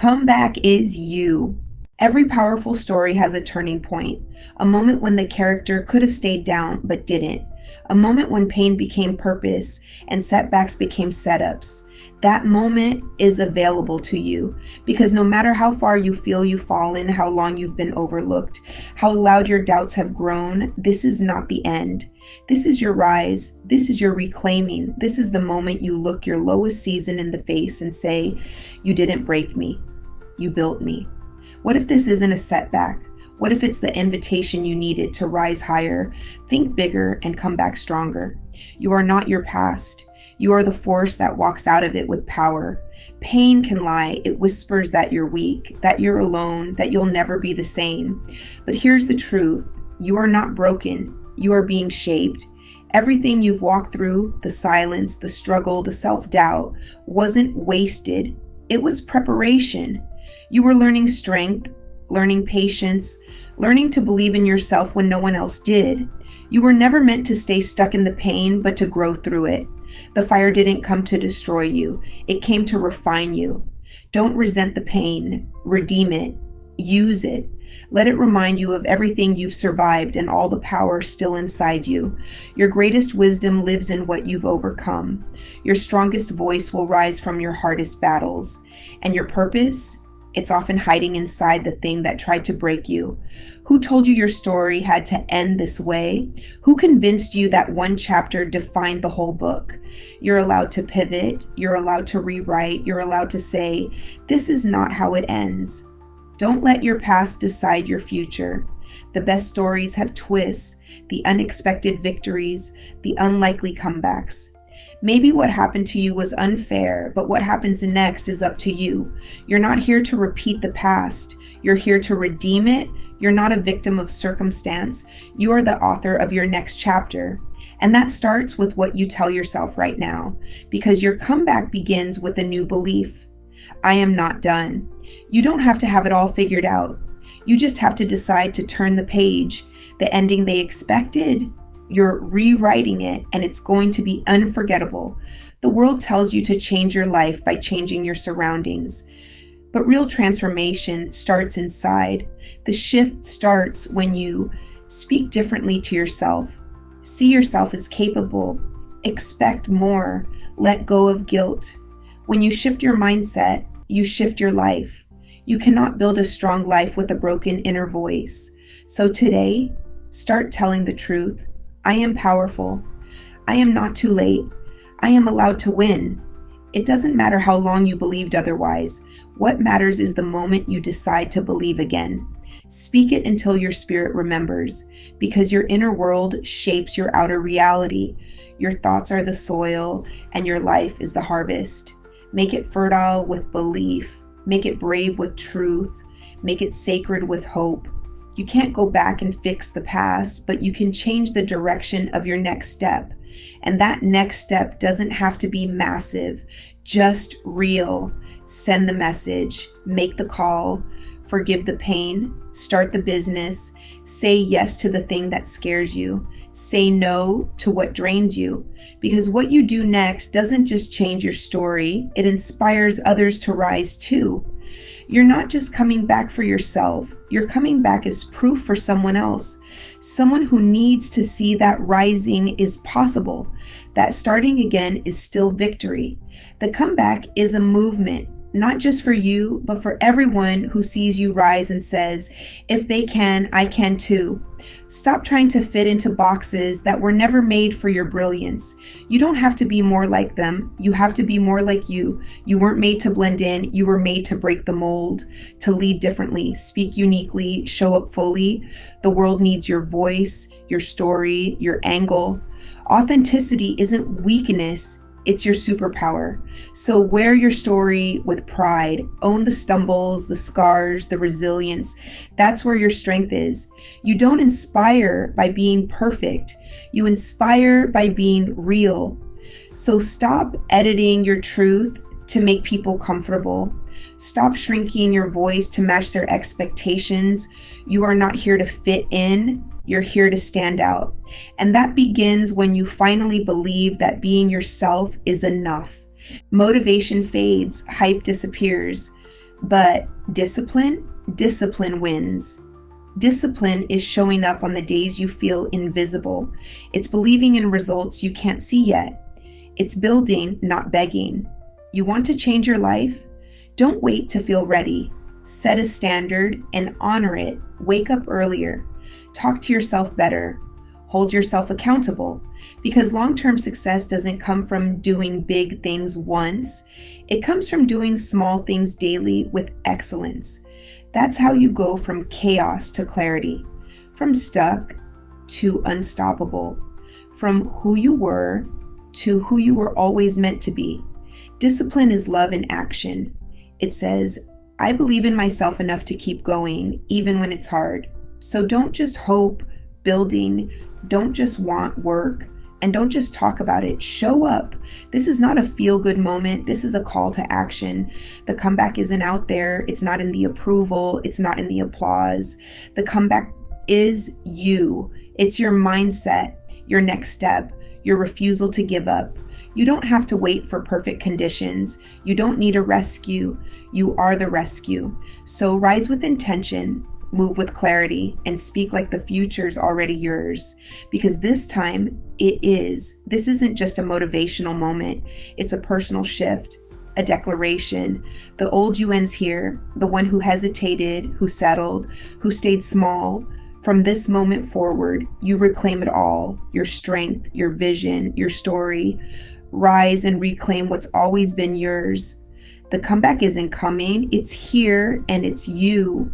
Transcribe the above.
comeback is you. Every powerful story has a turning point, a moment when the character could have stayed down but didn't, a moment when pain became purpose and setbacks became setups. That moment is available to you because no matter how far you feel you've fallen, how long you've been overlooked, how loud your doubts have grown, this is not the end. This is your rise. This is your reclaiming. This is the moment you look your lowest season in the face and say, "You didn't break me. You built me." What if this isn't a setback? What if it's the invitation you needed to rise higher, think bigger, and come back stronger? You are not your past. You are the force that walks out of it with power. Pain can lie. It whispers that you're weak, that you're alone, that you'll never be the same. But here's the truth. You are not broken. You are being shaped. Everything you've walked through, the silence, the struggle, the self-doubt, wasn't wasted. It was preparation. You were learning strength, learning patience, learning to believe in yourself when no one else did. You were never meant to stay stuck in the pain, but to grow through it. The fire didn't come to destroy you. It came to refine you. Don't resent the pain. Redeem it. Use it. Let it remind you of everything you've survived and all the power still inside you. Your greatest wisdom lives in what you've overcome. Your strongest voice will rise from your hardest battles. And your purpose? It's often hiding inside the thing that tried to break you. Who told you your story had to end this way? Who convinced you that one chapter defined the whole book? You're allowed to pivot. You're allowed to rewrite. You're allowed to say, "This is not how it ends." Don't let your past decide your future. The best stories have twists, the unexpected victories, the unlikely comebacks. Maybe what happened to you was unfair, but what happens next is up to you. You're not here to repeat the past. You're here to redeem it. You're not a victim of circumstance. You are the author of your next chapter. And that starts with what you tell yourself right now, because your comeback begins with a new belief. I am not done. You don't have to have it all figured out. You just have to decide to turn the page. The ending they expected, you're rewriting it, and it's going to be unforgettable. The world tells you to change your life by changing your surroundings. But real transformation starts inside. The shift starts when you speak differently to yourself. See yourself as capable. Expect more. Let go of guilt. When you shift your mindset, you shift your life. You cannot build a strong life with a broken inner voice. So today, start telling the truth. I am powerful. I am not too late. I am allowed to win. It doesn't matter how long you believed otherwise. What matters is the moment you decide to believe again. Speak it until your spirit remembers, because your inner world shapes your outer reality. Your thoughts are the soil, and your life is the harvest. Make it fertile with belief. Make it brave with truth. Make it sacred with hope. You can't go back and fix the past, but you can change the direction of your next step. And that next step doesn't have to be massive, just real. Send the message, make the call, forgive the pain, start the business, say yes to the thing that scares you, say no to what drains you. Because what you do next doesn't just change your story, it inspires others to rise too. You're not just coming back for yourself. You're coming back as proof for someone else. Someone who needs to see that rising is possible, that starting again is still victory. The comeback is a movement, not just for you, but for everyone who sees you rise and says, if they can, I can too. Stop trying to fit into boxes that were never made for your brilliance. You don't have to be more like them. You have to be more like you. You weren't made to blend in. You were made to break the mold, to lead differently, speak uniquely, show up fully. The world needs your voice, your story, your angle. Authenticity isn't weakness. It's your superpower. So wear your story with pride. Own the stumbles, the scars, the resilience. That's where your strength is. You don't inspire by being perfect. You inspire by being real. So stop editing your truth to make people comfortable. Stop shrinking your voice to match their expectations. You are not here to fit in. You're here to stand out. And that begins when you finally believe that being yourself is enough. Motivation fades, hype disappears, But discipline wins. Discipline is showing up on the days you feel invisible. It's believing in results you can't see yet. It's building, not begging. You want to change your life? Don't wait to feel ready. Set a standard and honor it. Wake up earlier. Talk to yourself better. Hold yourself accountable. Because long-term success doesn't come from doing big things once. It comes from doing small things daily with excellence. That's how you go from chaos to clarity, from stuck to unstoppable, from who you were to who you were always meant to be. Discipline is love in action. It says, I believe in myself enough to keep going, even when it's hard. So don't just hope, building, don't just want work, and don't just talk about it. Show up. This is not a feel-good moment. This is a call to action. The comeback isn't out there. It's not in the approval. It's not in the applause. The comeback is you. It's your mindset, your next step, your refusal to give up. You don't have to wait for perfect conditions. You don't need a rescue. You are the rescue. So rise with intention, move with clarity, and speak like the future's already yours. Because this time, this isn't just a motivational moment. It's a personal shift, a declaration. The old you ends here, the one who hesitated, who settled, who stayed small. From this moment forward, you reclaim it all, your strength, your vision, your story. Rise and reclaim what's always been yours. The comeback isn't coming, it's here, and it's you.